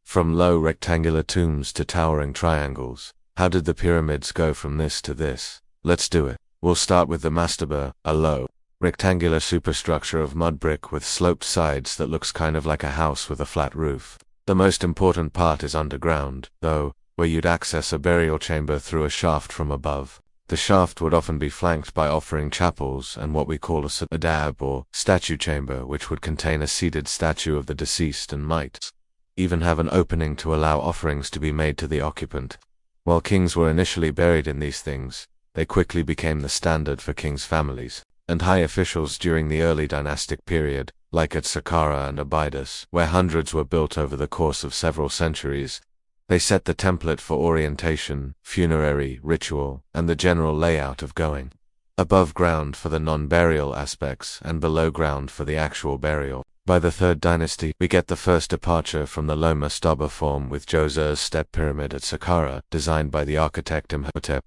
From low rectangular tombs to towering triangles. How did the pyramids go from this to this? Let's do it. We'll start with the mastaba, a low, rectangular superstructure of mud brick with sloped sides that looks kind of like a house with a flat roof. The most important part is underground, though, where you'd access a burial chamber through a shaft from above. The shaft would often be flanked by offering chapels and what we call a sadab or statue chamber, which would contain a seated statue of the deceased and might even have an opening to allow offerings to be made to the occupant. While kings were initially buried in these things, they quickly became the standard for kings' families and high officials during the early dynastic period, like at Saqqara and Abydos, where hundreds were built over the course of several centuries. They set the template for orientation, funerary, ritual, and the general layout of going above ground for the non-burial aspects and below ground for the actual burial. By the 3rd dynasty, we get the first departure from the low mastaba form with Djoser's step pyramid at Saqqara, designed by the architect Imhotep.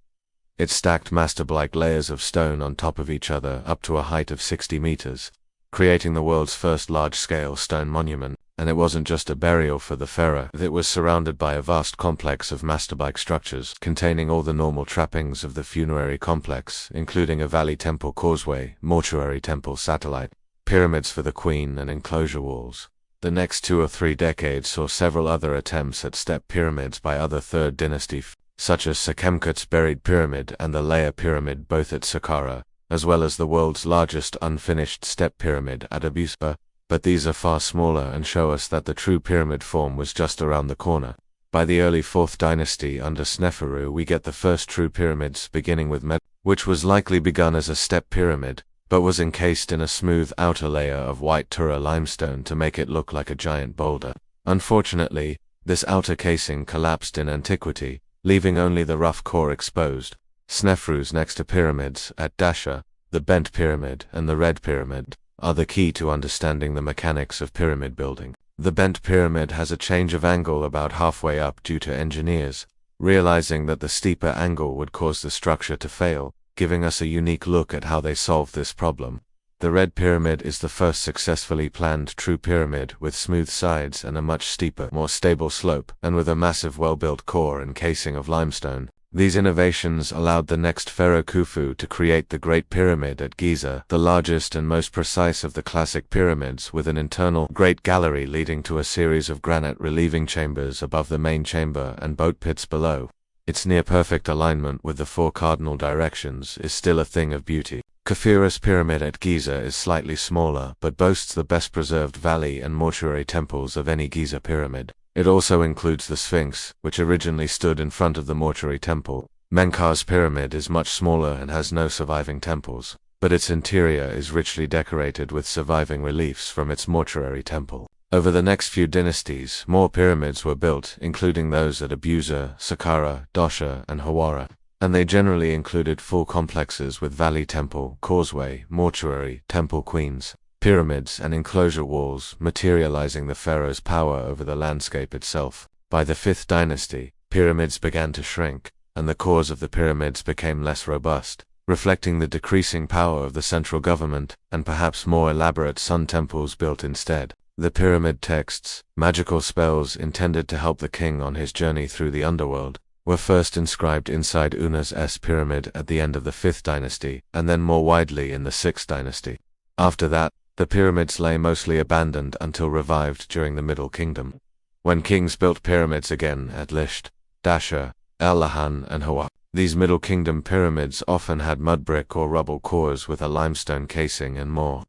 It stacked mastaba-like layers of stone on top of each other up to a height of 60 meters, creating the world's first large-scale stone monument. And it wasn't just a burial for the pharaoh. It was surrounded by a vast complex of mastaba-like structures, containing all the normal trappings of the funerary complex, including a valley temple causeway, mortuary temple satellite, pyramids for the queen, and enclosure walls. The next 2 or 3 decades saw several other attempts at step pyramids by other 3rd dynasty, such as Sekhemkut's buried pyramid and the Leia pyramid, both at Saqqara, as well as the world's largest unfinished step pyramid at Abydos. But these are far smaller and show us that the true pyramid form was just around the corner. By the early 4th dynasty under Sneferu, we get the first true pyramids, beginning with Med, which was likely begun as a step pyramid, but was encased in a smooth outer layer of white Tura limestone to make it look like a giant boulder. Unfortunately, this outer casing collapsed in antiquity, leaving only the rough core exposed. Sneferu's next to pyramids, at Dasha, the bent pyramid and the red pyramid, are the key to understanding the mechanics of pyramid building. The bent pyramid has a change of angle about halfway up due to engineers realizing that the steeper angle would cause the structure to fail, giving us a unique look at how they solved this problem. The red pyramid is the first successfully planned true pyramid with smooth sides and a much steeper, more stable slope, and with a massive well-built core and casing of limestone. These innovations allowed the next pharaoh Khufu to create the Great Pyramid at Giza, the largest and most precise of the classic pyramids, with an internal great gallery leading to a series of granite relieving chambers above the main chamber and boat pits below. Its near-perfect alignment with the 4 cardinal directions is still a thing of beauty. Khufu's pyramid at Giza is slightly smaller, but boasts the best-preserved valley and mortuary temples of any Giza pyramid. It also includes the Sphinx, which originally stood in front of the mortuary temple. Menkaur's pyramid is much smaller and has no surviving temples, but its interior is richly decorated with surviving reliefs from its mortuary temple. Over the next few dynasties, more pyramids were built, including those at Abusa, Saqqara, Dosha, and Hawara, and they generally included full complexes with valley temple, causeway, mortuary, temple queens, pyramids, and enclosure walls, materializing the pharaoh's power over the landscape itself. By the 5th dynasty, pyramids began to shrink, and the cores of the pyramids became less robust, reflecting the decreasing power of the central government, and perhaps more elaborate sun temples built instead. The pyramid texts, magical spells intended to help the king on his journey through the underworld, were first inscribed inside Unas' pyramid at the end of the 5th dynasty, and then more widely in the 6th dynasty. After that, the pyramids lay mostly abandoned until revived during the Middle Kingdom, when kings built pyramids again at Lisht, Dasha, El-Lahan, and Hawa. These Middle Kingdom pyramids often had mud brick or rubble cores with a limestone casing and more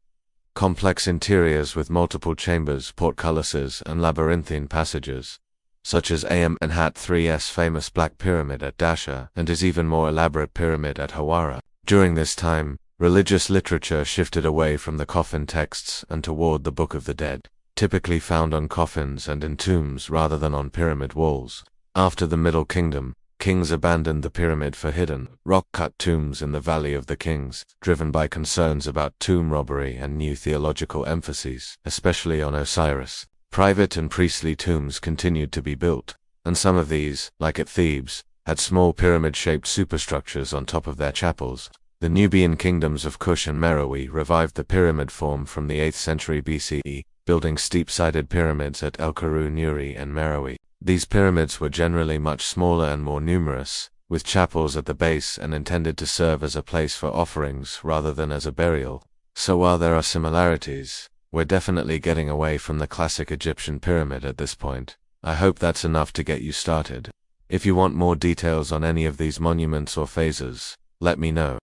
complex interiors with multiple chambers, portcullises, and labyrinthine passages, such as Amenhotep III's famous Black Pyramid at Dasha and his even more elaborate pyramid at Hawara. During this time, religious literature shifted away from the coffin texts and toward the Book of the Dead, typically found on coffins and in tombs rather than on pyramid walls. After the Middle Kingdom, kings abandoned the pyramid for hidden, rock-cut tombs in the Valley of the Kings, driven by concerns about tomb robbery and new theological emphases, especially on Osiris. Private and priestly tombs continued to be built, and some of these, like at Thebes, had small pyramid-shaped superstructures on top of their chapels. The Nubian kingdoms of Kush and Meroe revived the pyramid form from the 8th century BCE, building steep-sided pyramids at El Karu, Nuri, and Meroe. These pyramids were generally much smaller and more numerous, with chapels at the base and intended to serve as a place for offerings rather than as a burial. So while there are similarities, we're definitely getting away from the classic Egyptian pyramid at this point. I hope that's enough to get you started. If you want more details on any of these monuments or phases, let me know.